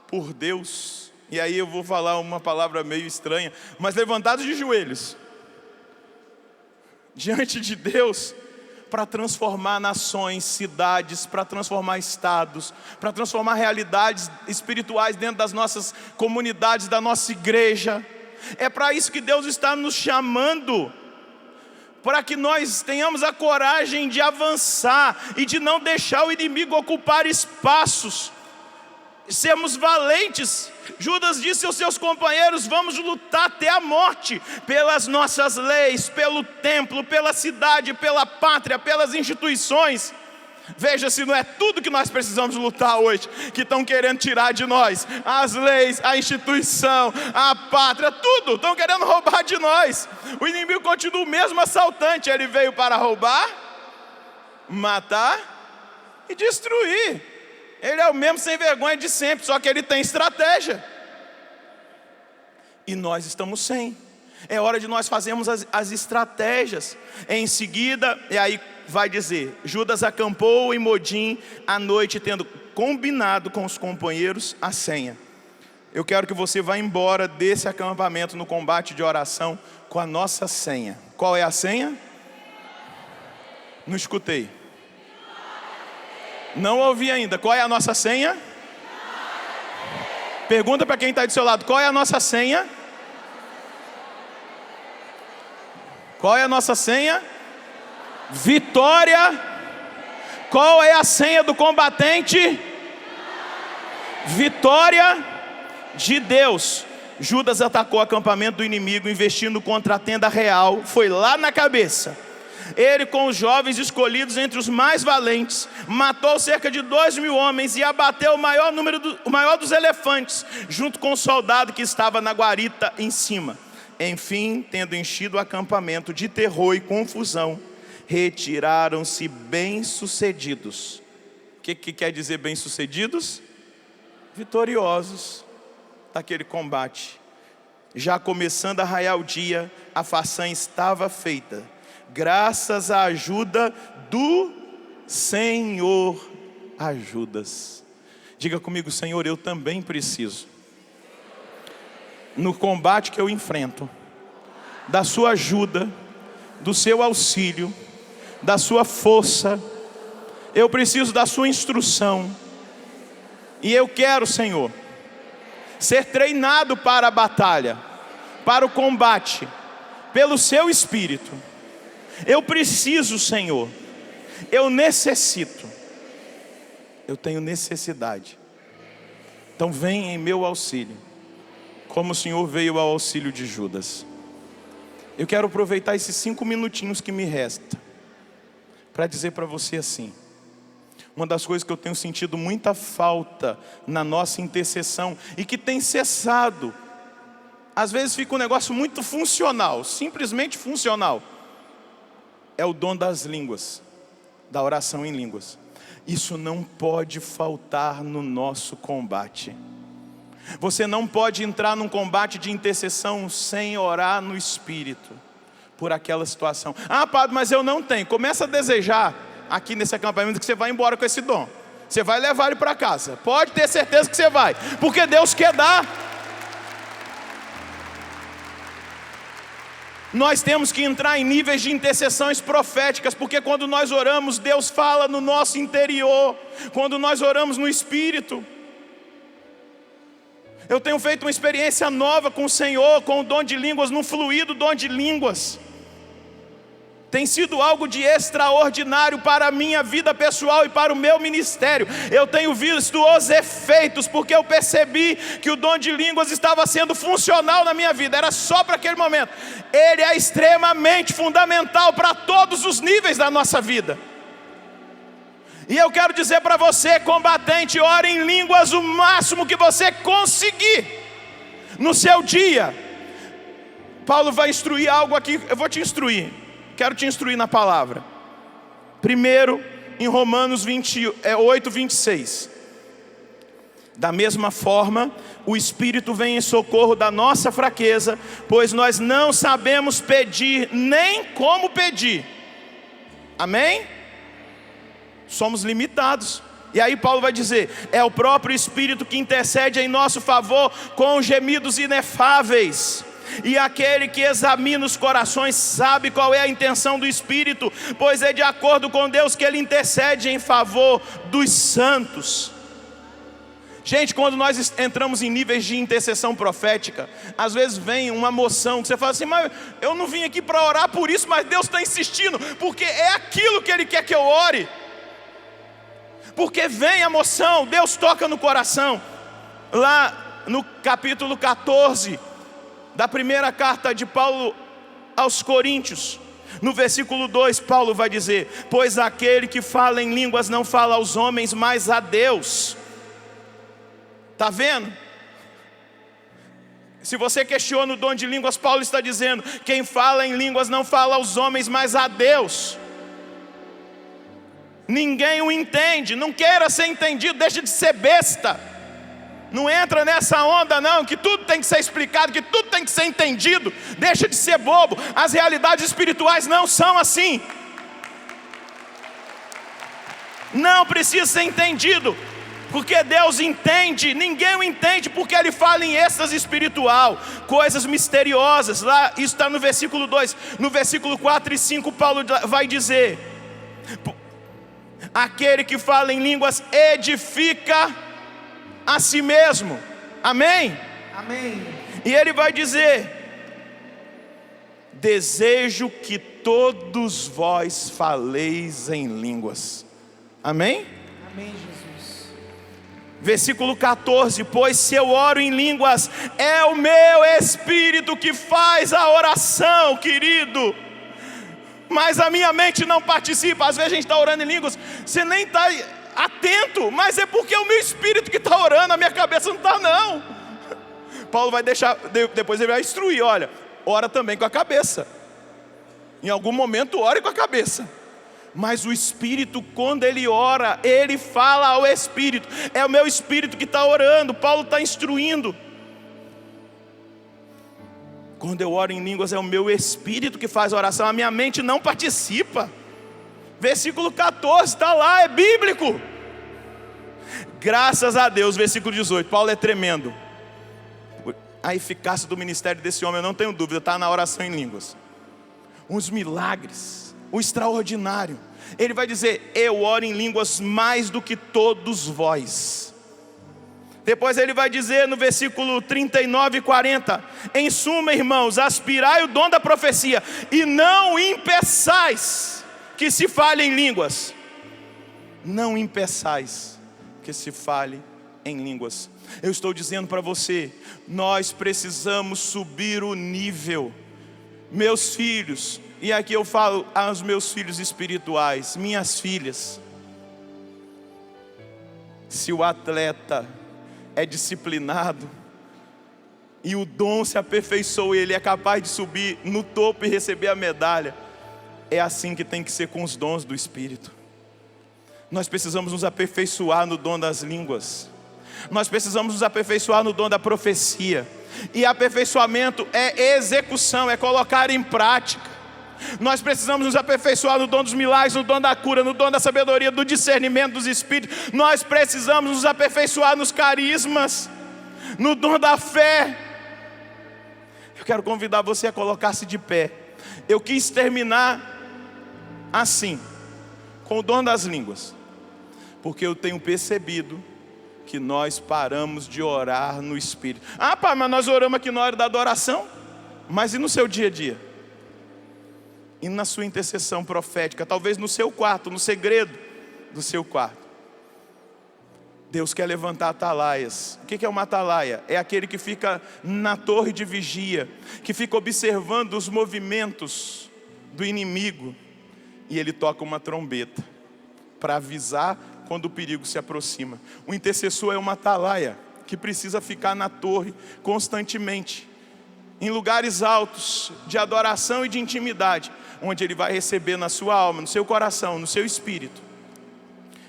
por Deus. E aí eu vou falar uma palavra meio estranha, mas levantados de joelhos diante de Deus, para transformar nações, cidades, para transformar estados, para transformar realidades espirituais dentro das nossas comunidades, da nossa igreja. É para isso que Deus está nos chamando, para que nós tenhamos a coragem de avançar e de não deixar o inimigo ocupar espaços. Sermos valentes. Judas disse aos seus companheiros, vamos lutar até a morte, pelas nossas leis, pelo templo, pela cidade, pela pátria, pelas instituições. Veja se não é tudo que nós precisamos lutar hoje, que estão querendo tirar de nós. As leis, a instituição, a pátria, tudo, estão querendo roubar de nós. O inimigo continua o mesmo assaltante, ele veio para roubar, matar e destruir. Ele é o mesmo sem vergonha de sempre, só que ele tem estratégia. E nós estamos sem. É hora de nós fazermos as estratégias. Em seguida, e aí vai dizer, Judas acampou em Modim à noite, tendo combinado com os companheiros a senha. Eu quero que você vá embora desse acampamento no combate de oração com a nossa senha. Qual é a senha? Não escutei. Não ouvi ainda. Qual é a nossa senha? Pergunta para quem está do seu lado. Qual é a nossa senha? Qual é a nossa senha? Vitória. Qual é a senha do combatente? Vitória de Deus. Judas atacou o acampamento do inimigo, investindo contra a tenda real. Foi lá na cabeça. Ele, com os jovens escolhidos entre os mais valentes, matou cerca de 2.000 homens e abateu o maior dos elefantes, junto com o soldado que estava na guarita em cima. Enfim, tendo enchido o acampamento de terror e confusão, retiraram-se bem-sucedidos. O que quer dizer bem-sucedidos? Vitoriosos daquele combate. Já começando a raiar o dia, a façanha estava feita, graças à ajuda do Senhor. Ajudas. Diga comigo, Senhor, eu também preciso, no combate que eu enfrento, da sua ajuda, do seu auxílio, da sua força. Eu preciso da sua instrução. E eu quero, Senhor, ser treinado para a batalha, para o combate, pelo seu Espírito. Eu preciso, Senhor, eu necessito, eu tenho necessidade. Então vem em meu auxílio, como o Senhor veio ao auxílio de Judas. Eu quero aproveitar esses 5 minutinhos que me restam para dizer para você assim: Uma das coisas que eu tenho sentido muita falta na nossa intercessão e que tem cessado. Às vezes fica um negócio muito funcional, simplesmente funcional. É o dom das línguas, da oração em línguas. Isso não pode faltar no nosso combate. Você não pode entrar num combate de intercessão sem orar no Espírito por aquela situação. Ah, padre, mas eu não tenho. Começa a desejar aqui nesse acampamento que você vai embora com esse dom. Você vai levar ele para casa. Pode ter certeza que você vai, porque Deus quer dar. Nós temos que entrar em níveis de intercessões proféticas, porque quando nós oramos, Deus fala no nosso interior. Quando nós oramos no Espírito. Eu tenho feito uma experiência nova com o Senhor, com o dom de línguas, no fluido dom de línguas. Tem sido algo de extraordinário para a minha vida pessoal e para o meu ministério. Eu tenho visto os efeitos, porque eu percebi que o dom de línguas estava sendo funcional na minha vida. Era só para aquele momento. Ele é extremamente fundamental para todos os níveis da nossa vida. E eu quero dizer para você, combatente, ore em línguas o máximo que você conseguir no seu dia. Paulo vai instruir algo aqui, eu vou te instruir. Quero te instruir na palavra. Primeiro, em Romanos 8, 26. Da mesma forma, o Espírito vem em socorro da nossa fraqueza, pois nós não sabemos pedir nem como pedir. Amém? Somos limitados. E aí Paulo vai dizer, é o próprio Espírito que intercede em nosso favor com gemidos inefáveis. E aquele que examina os corações sabe qual é a intenção do Espírito, pois é de acordo com Deus que Ele intercede em favor dos santos. Gente, quando nós entramos em níveis de intercessão profética, às vezes vem uma moção que você fala assim, mas eu não vim aqui para orar por isso, mas Deus está insistindo, porque é aquilo que Ele quer que eu ore. Porque vem a moção, Deus toca no coração. Lá no capítulo 14 da primeira carta de Paulo aos Coríntios, no versículo 2, Paulo vai dizer, pois aquele que fala em línguas não fala aos homens, mas a Deus. Está vendo? Se você questiona o dom de línguas, Paulo está dizendo, quem fala em línguas não fala aos homens, mas a Deus. Ninguém o entende, não queira ser entendido, deixa de ser besta. Não entra nessa onda não, que tudo tem que ser explicado, que tudo tem que ser entendido. Deixa de ser bobo, as realidades espirituais não são assim. Não precisa ser entendido, porque Deus entende. Ninguém o entende porque Ele fala em êxtase espiritual, coisas misteriosas. Lá, isso está no versículo 2, no versículo 4 e 5 Paulo vai dizer, aquele que fala em línguas edifica a si mesmo. Amém? Amém. E ele vai dizer, desejo que todos vós faleis em línguas. Amém? Amém, Jesus. Versículo 14, pois se eu oro em línguas, é o meu espírito que faz a oração, querido, mas a minha mente não participa. Às vezes a gente está orando em línguas, você nem está atento, mas é porque é o meu espírito que está orando, a minha cabeça não está não. Paulo vai deixar, depois ele vai instruir, olha, ora também com a cabeça. Em algum momento ore com a cabeça. Mas o Espírito, quando ele ora, ele fala ao Espírito. É o meu Espírito que está orando, Paulo está instruindo. Quando eu oro em línguas, é o meu Espírito que faz a oração, a minha mente não participa. Versículo 14, está lá, é bíblico. Graças a Deus, versículo 18, Paulo é tremendo. A eficácia do ministério desse homem, eu não tenho dúvida, está na oração em línguas. Uns milagres, o extraordinário. Ele vai dizer, eu oro em línguas mais do que todos vós. Depois ele vai dizer no versículo 39 e 40, em suma, irmãos, aspirai o dom da profecia, e não impeçais que se fale em línguas. Não impeçais que se fale em línguas. Eu estou dizendo para você, nós precisamos subir o nível. Meus filhos, e aqui eu falo aos meus filhos espirituais, minhas filhas, Se o atleta é disciplinado e o dom se aperfeiçoa e ele é capaz de subir no topo e receber a medalha, é assim que tem que ser com os dons do Espírito. Nós precisamos nos aperfeiçoar no dom das línguas. Nós precisamos nos aperfeiçoar no dom da profecia. E aperfeiçoamento é execução, é colocar em prática. Nós precisamos nos aperfeiçoar no dom dos milagres, no dom da cura, no dom da sabedoria, do discernimento dos espíritos. Nós precisamos nos aperfeiçoar nos carismas, no dom da fé. Eu quero convidar você a colocar-se de pé. Eu quis terminar assim, com o dom das línguas, porque eu tenho percebido que nós paramos de orar no Espírito. Ah, pai, mas nós oramos aqui na hora da adoração. Mas e no seu dia a dia? E na sua intercessão profética? Talvez no seu quarto, no segredo do seu quarto. Deus quer levantar atalaias. O que é uma atalaia? É aquele que fica na torre de vigia, que fica observando os movimentos do inimigo. E ele toca uma trombeta para avisar quando o perigo se aproxima. O intercessor é uma atalaia que precisa ficar na torre constantemente, em lugares altos de adoração e de intimidade, onde ele vai receber na sua alma, no seu coração, no seu espírito,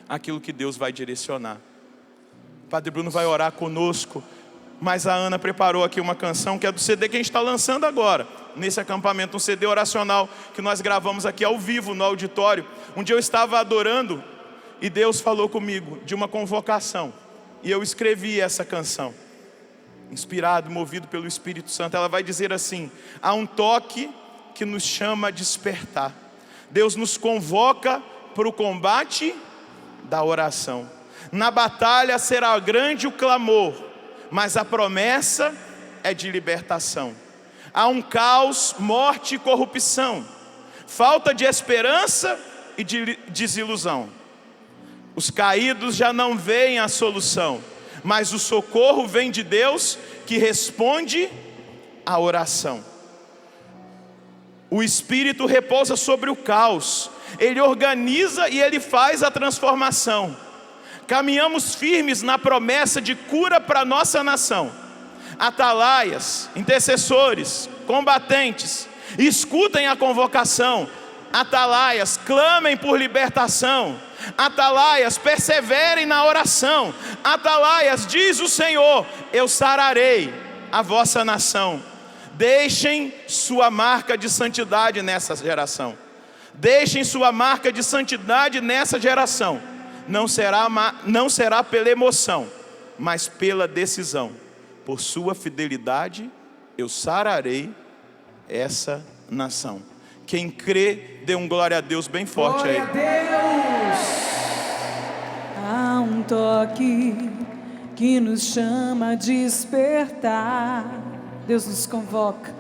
aquilo que Deus vai direcionar. O Padre Bruno vai orar conosco, mas a Ana preparou aqui uma canção que é do CD que a gente está lançando agora, nesse acampamento, um CD oracional que nós gravamos aqui ao vivo no auditório. Um dia eu estava adorando e Deus falou comigo de uma convocação, e eu escrevi essa canção, inspirado, movido pelo Espírito Santo. Ela vai dizer assim: há um toque que nos chama a despertar. Deus nos convoca para o combate da oração. Na batalha será grande o clamor, mas a promessa é de libertação. Há um caos, morte e corrupção, falta de esperança e de desilusão. Os caídos já não veem a solução, mas o socorro vem de Deus, que responde à oração. O Espírito repousa sobre o caos, Ele organiza e Ele faz a transformação. Caminhamos firmes na promessa de cura para a nossa nação. Atalaias, intercessores, combatentes, escutem a convocação. Atalaias, clamem por libertação. Atalaias, perseverem na oração. Atalaias, diz o Senhor: eu sararei a vossa nação. Deixem sua marca de santidade nessa geração. Deixem sua marca de santidade nessa geração. Não será pela emoção, mas pela decisão. Por sua fidelidade, eu sararei essa nação. Quem crê, dê um glória a Deus bem forte aí. Glória a Deus. Há um toque que nos chama a despertar. Deus nos convoca.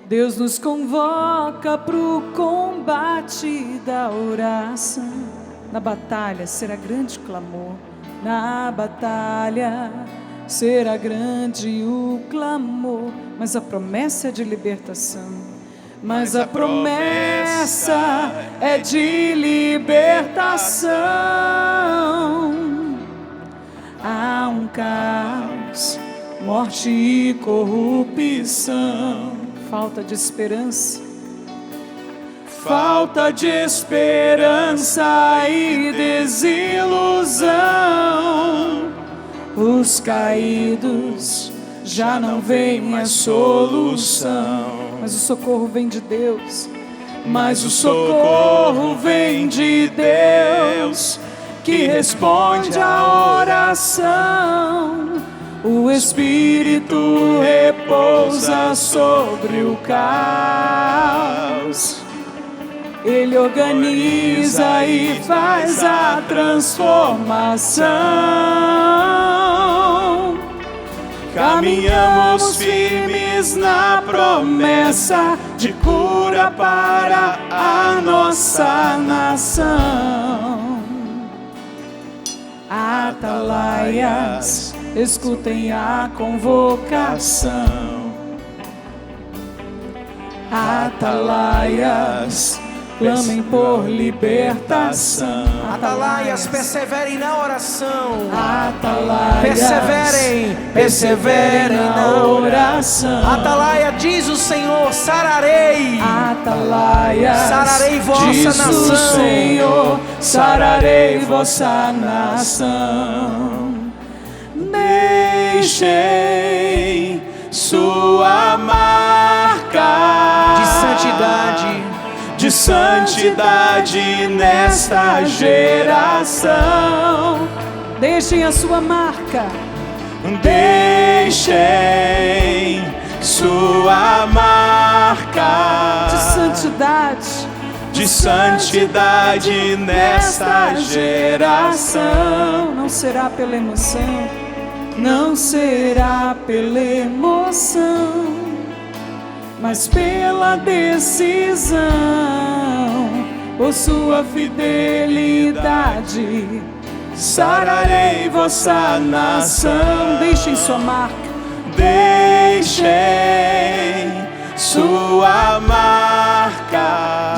Deus nos convoca para o combate da oração. Na batalha será grande o clamor. Na batalha será grande o clamor. Mas a promessa é de libertação. Mas a promessa é de libertação. Há um caos, morte e corrupção. Falta de esperança. Falta de esperança e desilusão. Os caídos já não veem mais solução. Mas o socorro vem de Deus. Mas o socorro vem de Deus, que responde à oração. O Espírito repousa sobre o caos. Ele organiza e faz a transformação. Caminhamos firmes na promessa de cura para a nossa nação. Atalaias, escutem a convocação. Atalaias, clamem por libertação. Atalaias, perseverem na oração. Atalaias, Perseverem na oração. Atalaia, diz o Senhor, sararei. Atalaias, Sararei vossa diz nação. o Senhor, sararei vossa nação. Deixem sua marca De santidade nesta geração. Deixem a sua marca. Deixem sua marca de santidade nesta geração. Não será pela emoção, não será pela emoção, mas pela decisão, por sua fidelidade, sararei vossa nação. Deixem sua marca, deixem sua marca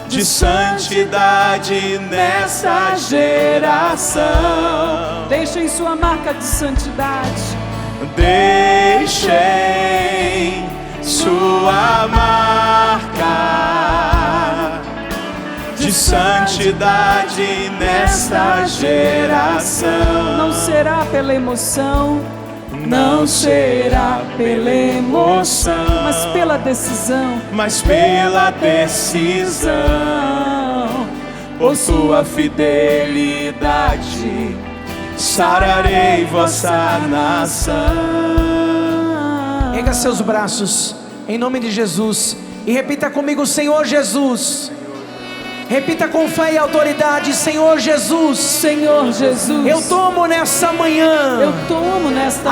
de santidade nessa geração. Deixem sua marca de santidade. Deixem sua marca de santidade nesta geração. Não será pela emoção, não será pela emoção, mas pela decisão, por sua fidelidade, sararei vossa nação. Erga seus braços em nome de Jesus e repita comigo: Senhor Jesus. Repita com fé e autoridade: Senhor Jesus. Senhor Jesus, eu tomo nesta manhã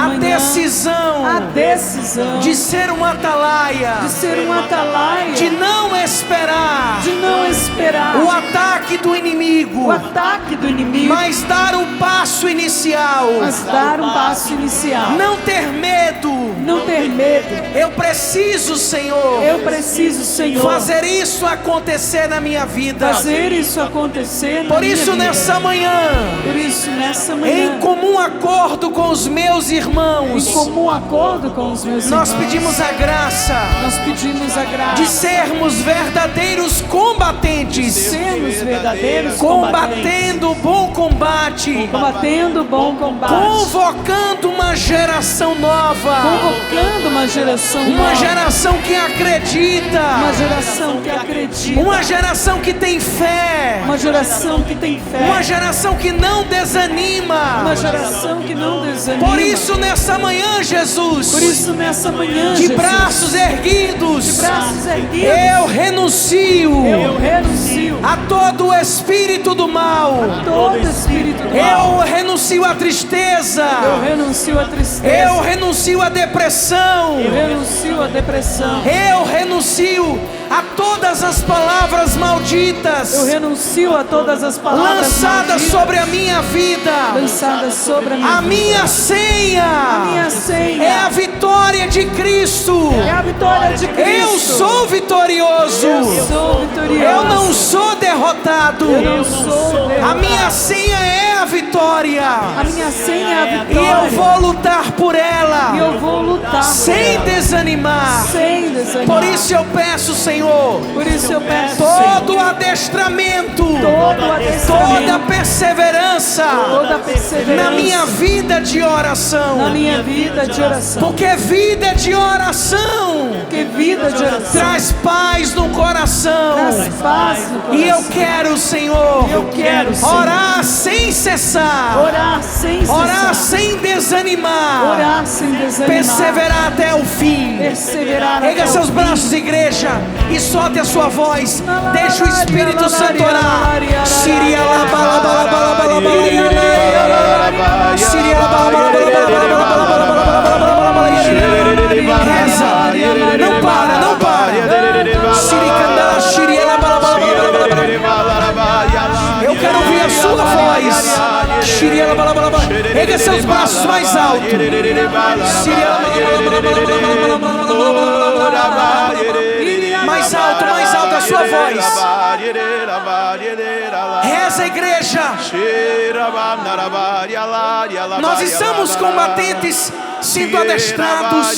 a decisão de ser um atalaia, de não esperar o ataque do inimigo, mas dar um passo inicial, não ter medo. Eu preciso, Senhor, fazer isso acontecer na minha vida. Por isso nessa manhã, em comum acordo com os meus irmãos, nós pedimos a graça de sermos verdadeiros combatentes, combatendo o bom combate, convocando uma geração nova, uma geração que acredita, uma geração que tem fé, uma geração que não desanima, Por isso nessa manhã, Jesus, de braços erguidos, eu renuncio a todo o espírito do mal, eu renuncio à tristeza, eu renuncio à depressão, eu renuncio a todas as palavras malditas, lançadas sobre a minha vida. A minha senha é a vitória de Cristo. Eu sou vitorioso. Eu não sou derrotado. A minha senha é a vitória. E eu vou lutar por ela, sem desanimar. Por isso eu peço, Senhor, todo adestramento, toda perseverança na minha vida de oração, porque vida de oração traz paz no coração. E eu quero, Senhor, orar sem cessar, orar sem desanimar, perseverar até o fim. Erga seus braços, igreja, e solte a sua voz. Deixa o Espírito Santo orar. Reza, não para. Eu quero ouvir a sua voz. Erga seus braços mais alto. Mais mais alto a sua voz. Reza, igreja. Nós estamos combatentes sendo adestrados,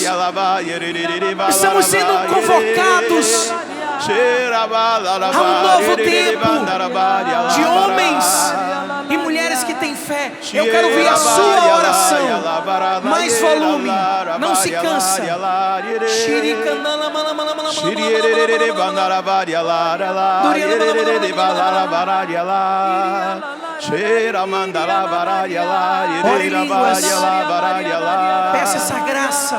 estamos sendo convocados a um novo tempo de homens e mulheres que têm fé. Eu quero ouvir a sua oração. Mais volume, não se cansa. Ore em línguas. Peça essa graça.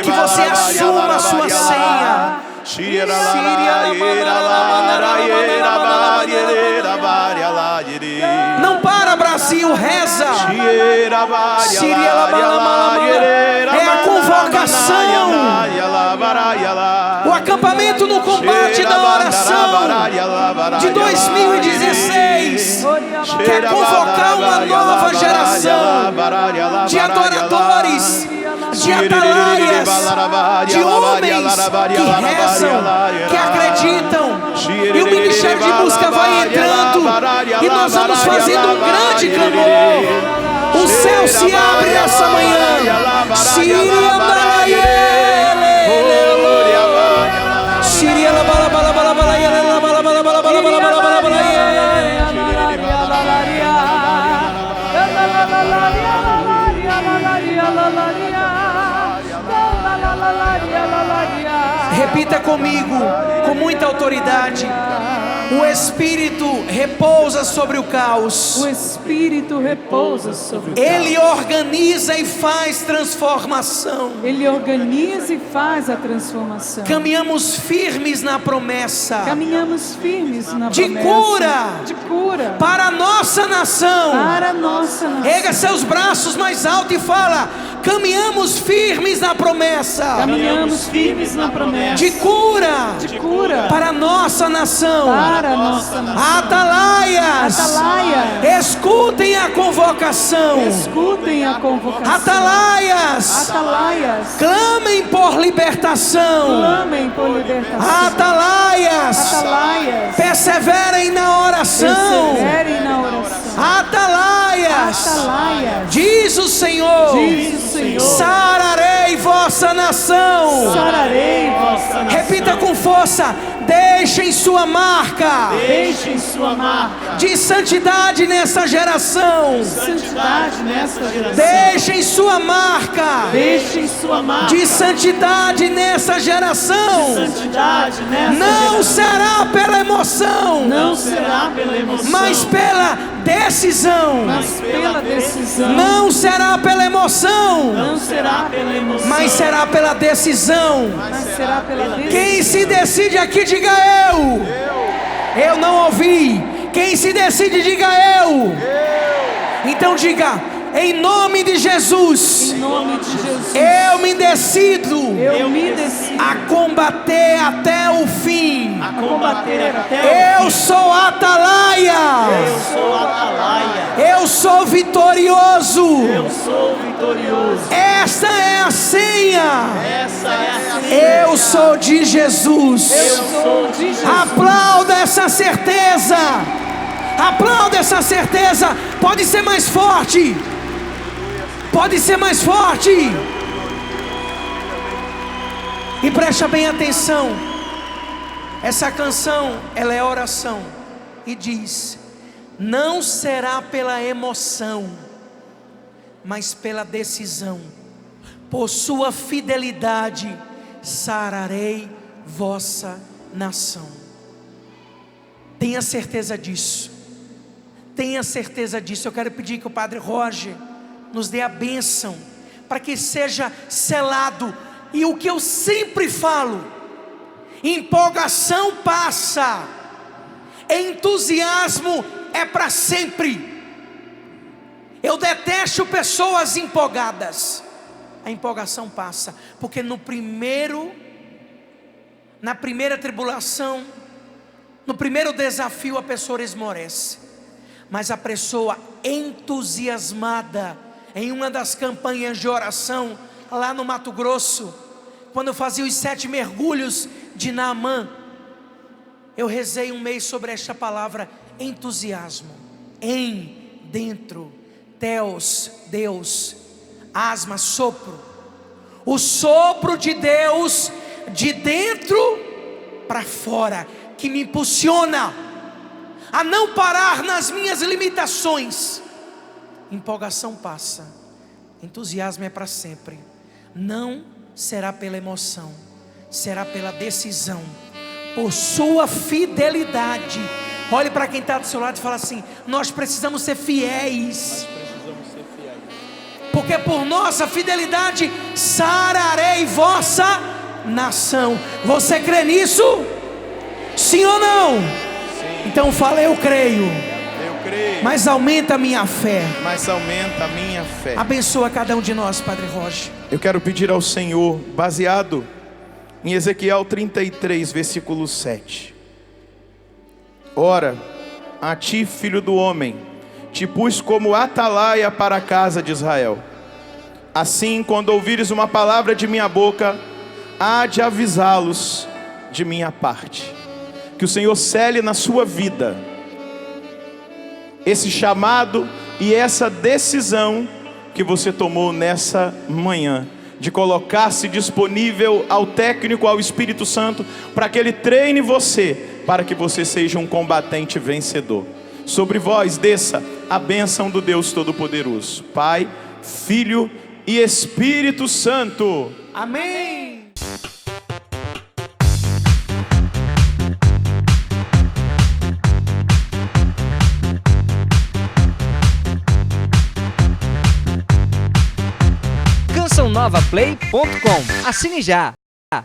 Que você assuma a sua senha. Não para, Brasil, reza. É a convocação, o acampamento no combate da oração de 2016 quer convocar uma nova geração de adoradores, de atalaias, de homens que rezam, que acreditam. E o Ministério de Música vai entrando e nós vamos fazendo um grande clamor. O céu se abre nessa manhã. Repita comigo, com muita autoridade. O Espírito repousa sobre o caos. O Espírito repousa sobre o caos. Ele organiza e faz transformação. Ele organiza e faz a transformação. Caminhamos firmes na promessa. Caminhamos firmes na de promessa. De cura. Para a nossa nação. Para a nossa nação. Erga seus braços mais alto e fala: caminhamos firmes na promessa. Caminhamos firmes na promessa. De cura. Para a nossa nação. Para a nossa nação. Atalaias. Escutem a convocação. Escutem a convocação. Atalaias. Clamem por libertação. Atalaias. Perseverem na oração. Atalaias. Diz o Senhor. Sararei vossa nação. Repita com força: deixem sua marca. De santidade nessa geração. Deixem sua marca. De santidade nessa geração. Não será pela emoção. Mas pela decisão. Não será pela emoção. Mas será pela decisão. Quem se decide aqui, diga eu. Eu não ouvi. Quem se decide, diga eu. Então diga: em nome de Jesus. Eu me decido a combater até o fim. Eu sou atalaia. Eu sou vitorioso. Esta é a senha. Eu sou de Jesus. Aplauda essa certeza. Aplauda essa certeza. Pode ser mais forte. Pode ser mais forte. E presta bem atenção. Essa canção, ela é oração. E diz: não será pela emoção, mas pela decisão. Por sua fidelidade sararei vossa nação. Tenha certeza disso. Tenha certeza disso. Eu quero pedir que o Padre Roger nos dê a bênção, para que seja selado. E o que eu sempre falo: empolgação passa, entusiasmo é para sempre. Eu detesto pessoas empolgadas. A empolgação passa, porque na primeira tribulação, no primeiro desafio, a pessoa esmorece. Mas a pessoa entusiasmada, em uma das campanhas de oração lá no Mato Grosso, quando eu fazia os 7 mergulhos de Naamã, eu rezei um mês sobre esta palavra entusiasmo. Em, dentro, Theos, Deus, asma, sopro. O sopro de Deus de dentro para fora, que me impulsiona a não parar nas minhas limitações. Empolgação passa, entusiasmo é para sempre. Não será pela emoção, será pela decisão, por sua fidelidade. Olhe para quem está do seu lado e fala assim: nós precisamos ser fiéis. Porque por nossa fidelidade sararei vossa nação. Você crê nisso? Sim ou não? Sim. Então fala: eu creio. Eu creio. Mas aumenta a minha fé. Mas aumenta a minha fé. Abençoa cada um de nós, Padre Roger. Eu quero pedir ao Senhor, baseado em Ezequiel 33, versículo 7. Ora, a ti, filho do homem, te pus como atalaia para a casa de Israel. Assim, quando ouvires uma palavra de minha boca, há de avisá-los de minha parte. Que o Senhor cele na sua vida esse chamado e essa decisão que você tomou nessa manhã, de colocar-se disponível ao técnico, ao Espírito Santo, para que Ele treine você, para que você seja um combatente vencedor. Sobre vós desça a bênção do Deus Todo-Poderoso, Pai, Filho e Espírito Santo. Amém. CançãoNovaPlay.com. Assine já.